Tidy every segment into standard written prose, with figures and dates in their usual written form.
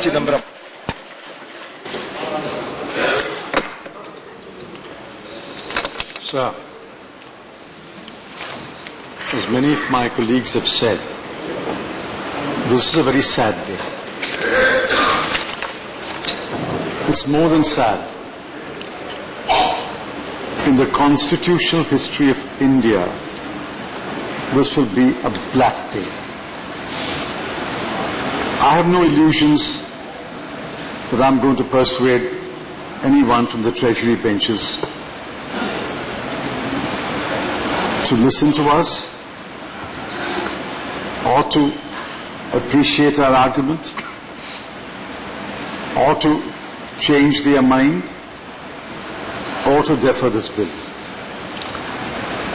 Chidambaram. Sir, as many of my colleagues have said, this is a very sad day. It's more than sad. In the constitutional history of India, this will be a black day. I have no illusions that I'm going to persuade anyone from the Treasury benches to listen to us or to appreciate our argument or to change their mind or to defer this bill.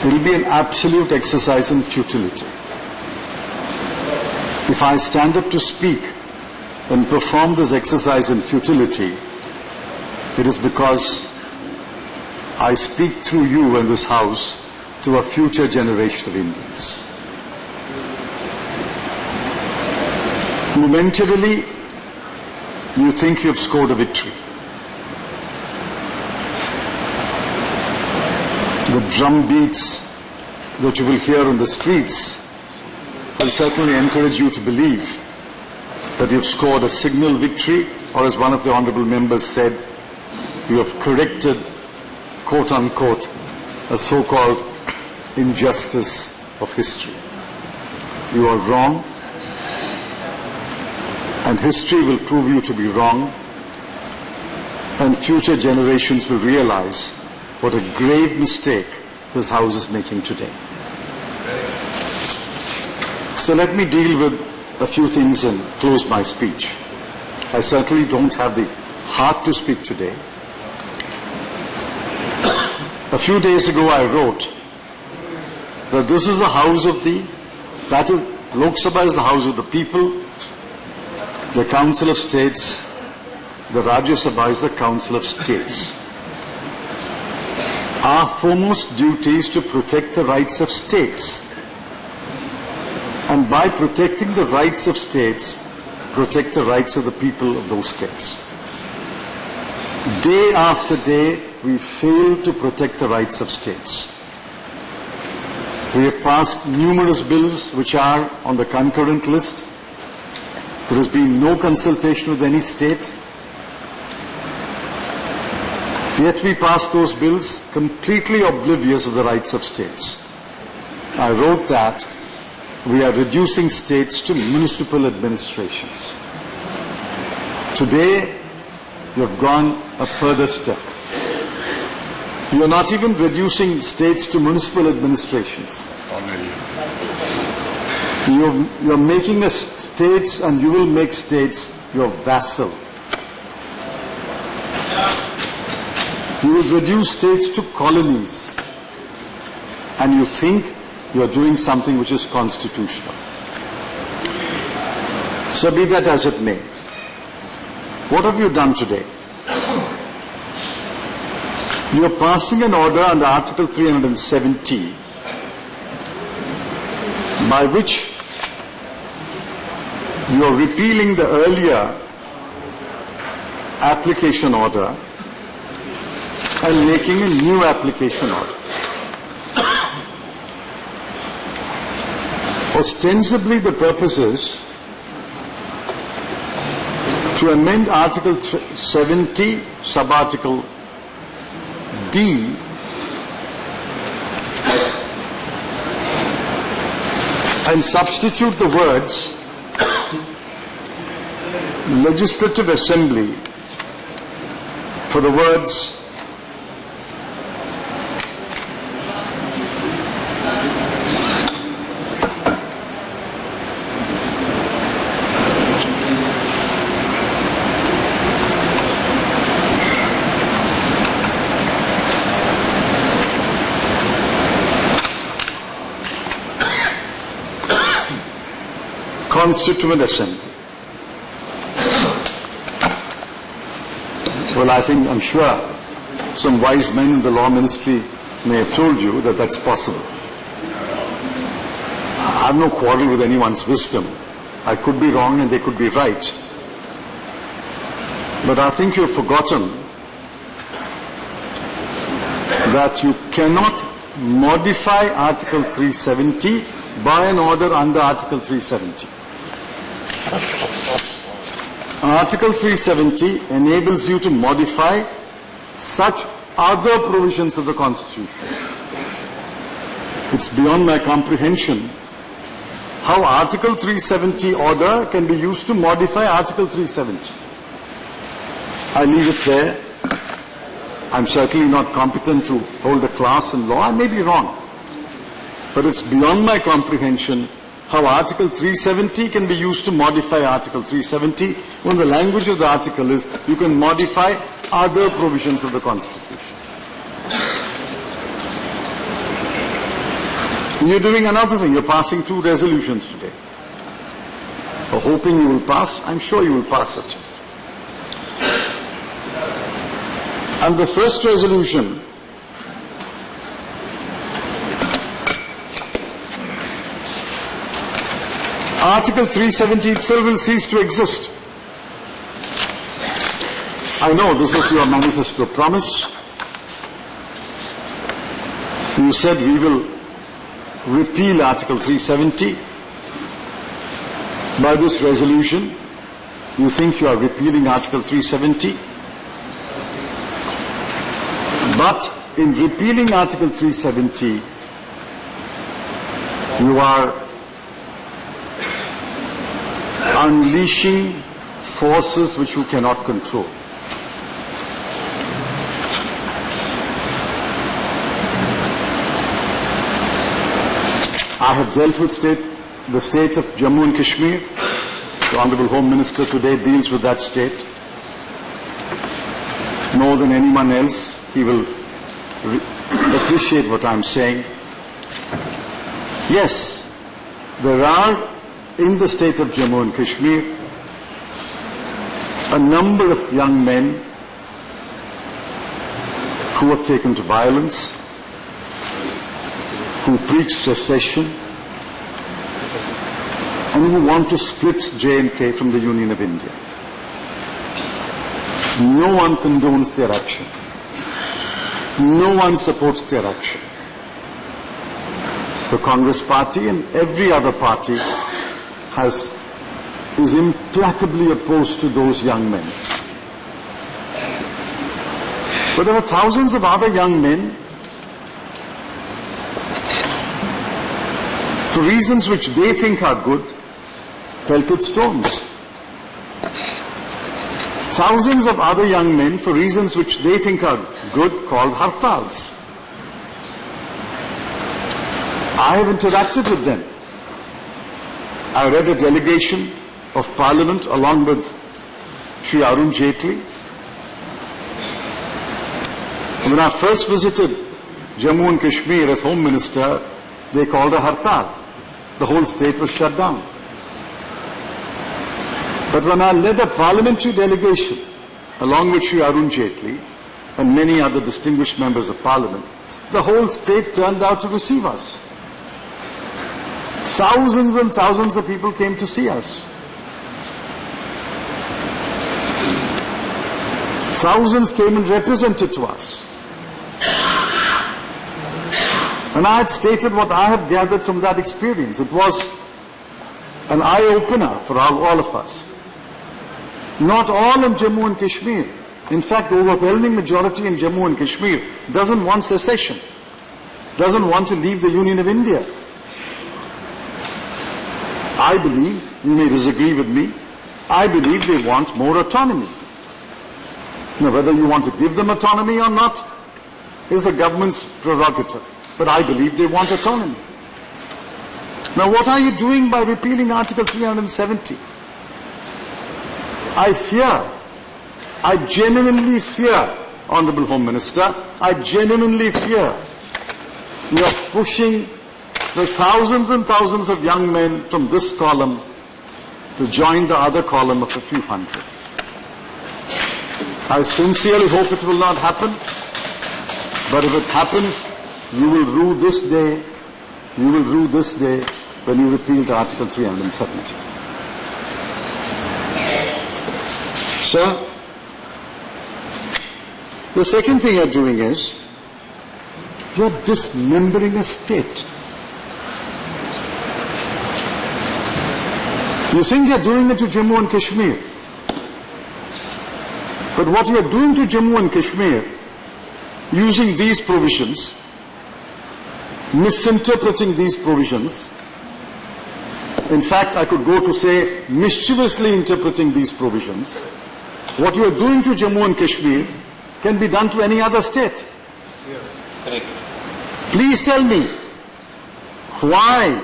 It will be an absolute exercise in futility. If I stand up to speak and perform this exercise in futility, it is because I speak through you in this House to a future generation of Indians. Momentarily, you think you have scored a victory. The drum beats that you will hear on the streets will certainly encourage you to believe that you have scored a signal victory, or as one of the honourable members said, you have corrected, quote unquote, a so-called injustice of history. You are wrong, and history will prove you to be wrong, and future generations will realize what a grave mistake this House is making today. So let me deal with a few things and close my speech. I certainly don't have the heart to speak today. A few days ago I wrote that this is the House of Lok Sabha is the House of the people, the Council of States, the Rajya Sabha is the Council of States. Our foremost duty is to protect the rights of states. And by protecting the rights of states, protect the rights of the people of those states. Day after day, we fail to protect the rights of states. We have passed numerous bills which are on the concurrent list. There has been no consultation with any state. Yet we pass those bills completely oblivious of the rights of states. I wrote that we are reducing states to municipal administrations. Today, you have gone a further step. You are not even reducing states to municipal administrations. You are making states, and you will make states your vassal. You will reduce states to colonies, and you think you are doing something which is constitutional. So be that as it may. What have you done today? You are passing an order under Article 370 by which you are repealing the earlier application order and making a new application order. Ostensibly, the purpose is to amend Article 70, Sub-Article D, and substitute the words Legislative Assembly for the words Constituent Assembly. Well, I'm sure some wise men in the law ministry may have told you that that's possible. I have no quarrel with anyone's wisdom. I could be wrong and they could be right. But I think you've forgotten that you cannot modify Article 370 by an order under Article 370. Article 370 enables you to modify such other provisions of the Constitution. It's beyond my comprehension how Article 370 order can be used to modify Article 370. I leave it there. I'm certainly not competent to hold a class in law. I may be wrong. But it's beyond my comprehension how Article 370 can be used to modify Article 370 when the language of the article is you can modify other provisions of the Constitution. You're doing another thing. You're passing 2 resolutions today. Or hoping you will pass. I'm sure you will pass it. And the first resolution Article 370 itself will cease to exist. I know this is your manifesto promise. You said we will repeal Article 370. By this resolution, you think you are repealing Article 370. But in repealing Article 370, you are unleashing forces which you cannot control. I have dealt with the state of Jammu and Kashmir. The Honorable Home Minister today deals with that state. More than anyone else, he will appreciate what I'm saying. Yes, there are in the state of Jammu and Kashmir a number of young men who have taken to violence, who preach secession, and who want to split J&K from the Union of India. No one condones their action. No one supports their action. The Congress party and every other party is implacably opposed to those young men. But there are thousands of other young men, for reasons which they think are good, pelted stones. Thousands of other young men, for reasons which they think are good, called hartals. I have interacted with them. I read a delegation of Parliament along with Shri Arun Jaitley. When I first visited Jammu and Kashmir as Home Minister, they called a hartal. The whole state was shut down. But when I led a parliamentary delegation along with Shri Arun Jaitley and many other distinguished members of Parliament, the whole state turned out to receive us. Thousands and thousands of people came to see us. Thousands came and represented to us. And I had stated what I had gathered from that experience. It was an eye-opener for all of us. Not all in Jammu and Kashmir. In fact, the overwhelming majority in Jammu and Kashmir doesn't want secession, doesn't want to leave the Union of India. I believe, you may disagree with me, I believe they want more autonomy. Now, whether you want to give them autonomy or not is the government's prerogative. But I believe they want autonomy. Now, what are you doing by repealing Article 370? I fear, I genuinely fear, Honorable Home Minister, I genuinely fear you are pushing the thousands and thousands of young men from this column to join the other column of a few hundred. I sincerely hope it will not happen, but if it happens, you will rue this day, when you repealed Article 370. Sir, The second thing you're doing is, you're dismembering a state. You think you're doing it to Jammu and Kashmir. But what you're doing to Jammu and Kashmir, using these provisions, misinterpreting these provisions, in fact, I could go to say mischievously interpreting these provisions, what you are doing to Jammu and Kashmir can be done to any other state. Yes, correct. Please tell me why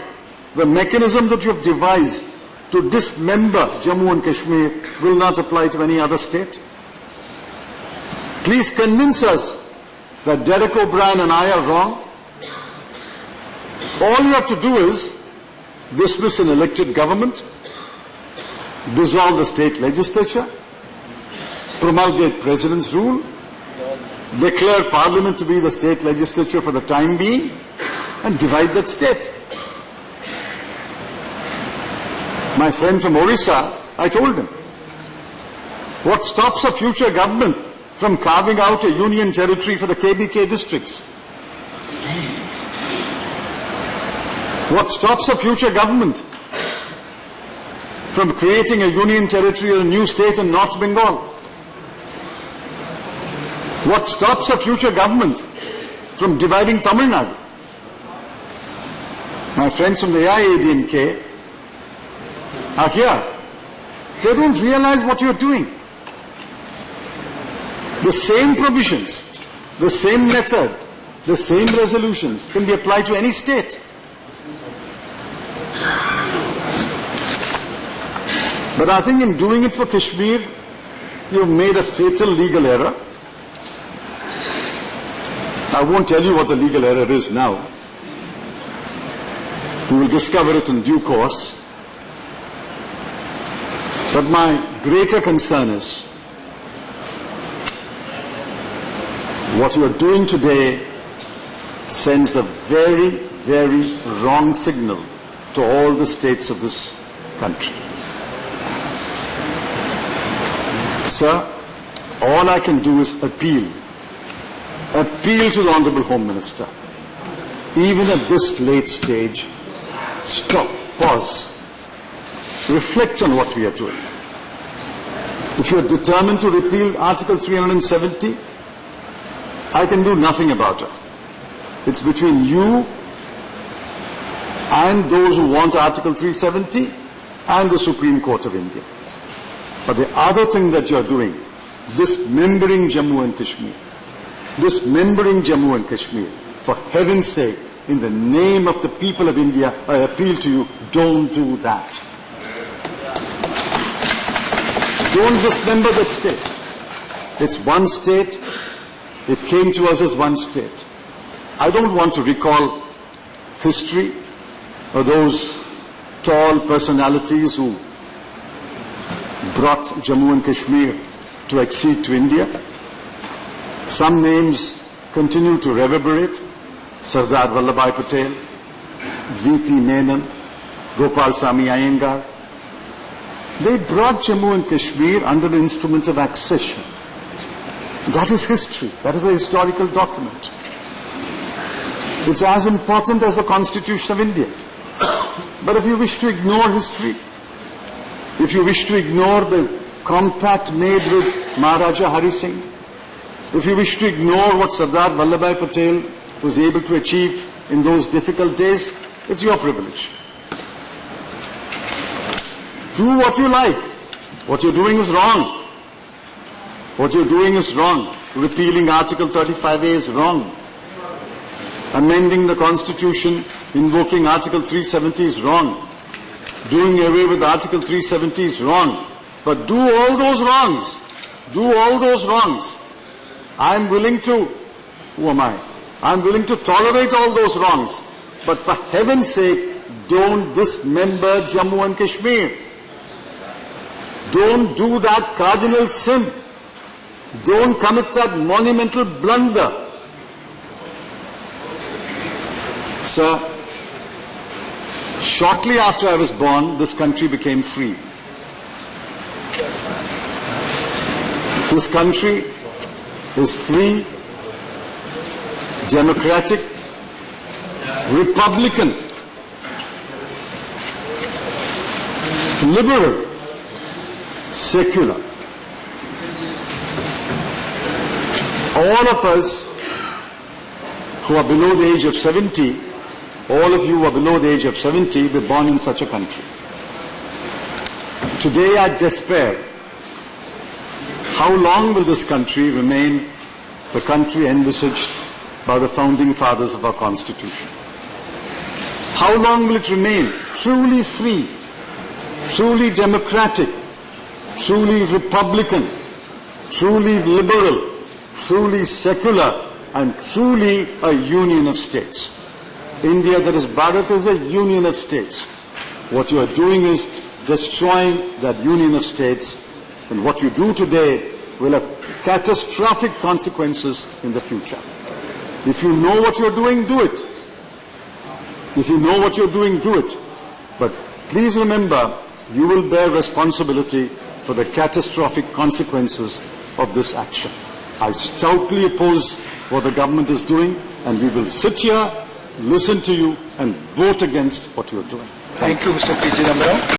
the mechanism that you have devised to dismember Jammu and Kashmir will not apply to any other state. Please convince us that Derek O'Brien and I are wrong. All you have to do is dismiss an elected government, dissolve the state legislature, promulgate President's rule, declare Parliament to be the state legislature for the time being, and divide that state. My friend from Orissa, I told him, what stops a future government from carving out a union territory for the KBK districts? What stops a future government from creating a union territory or a new state in North Bengal? What stops a future government from dividing Tamil Nadu? My friends from the AIADMK are here. They don't realize what you're doing. The same provisions, the same method, the same resolutions can be applied to any state. But I think in doing it for Kashmir, you've made a fatal legal error. I won't tell you what the legal error is now. You will discover it in due course. But my greater concern is what you are doing today sends a very, very wrong signal to all the states of this country. Sir, all I can do is appeal to the Honorable Home Minister. Even at this late stage, stop, pause, reflect on what we are doing. If you are determined to repeal Article 370, I can do nothing about it. It's between you and those who want Article 370 and the Supreme Court of India. But the other thing that you are doing, dismembering Jammu and Kashmir, for heaven's sake, in the name of the people of India, I appeal to you, don't do that. Don't dismember that state. It's one state. It came to us as one state. I don't want to recall history or those tall personalities who brought Jammu and Kashmir to accede to India. Some names continue to reverberate. Sardar Vallabhbhai Patel, V.P. Menon, Gopal Sami Iyengar. They brought Jammu and Kashmir under the instrument of accession. That is history. That is a historical document. It's as important as the Constitution of India. But if you wish to ignore history, if you wish to ignore the compact made with Maharaja Hari Singh, if you wish to ignore what Sardar Vallabhbhai Patel was able to achieve in those difficult days, it's your privilege. Do what you like. What you're doing is wrong. What you're doing is wrong. Repealing Article 35A is wrong. Amending the Constitution, invoking Article 370 is wrong. Doing away with Article 370 is wrong. But do all those wrongs. Do all those wrongs. I'm willing to, who am I? I'm willing to tolerate all those wrongs. But for heaven's sake, don't dismember Jammu and Kashmir. Don't do that cardinal sin. Don't commit that monumental blunder. Sir, shortly after I was born, this country became free. This country is free, democratic, republican, liberal, secular. All of us who are below the age of 70, all of you who are below the age of 70, were born in such a country. Today I despair. How long will this country remain the country envisaged by the founding fathers of our Constitution? How long will it remain truly free, truly democratic, truly republican, truly liberal, truly secular, and truly a union of states? India, that is Bharat, is a union of states. What you are doing is destroying that union of states, and what you do today will have catastrophic consequences in the future. If you know what you're doing, do it. If you know what you're doing, do it. But please remember, you will bear responsibility for the catastrophic consequences of this action. I stoutly oppose what the government is doing, and we will sit here, listen to you, and vote against what you're doing. Thank you, Mr. P. Chidambaram.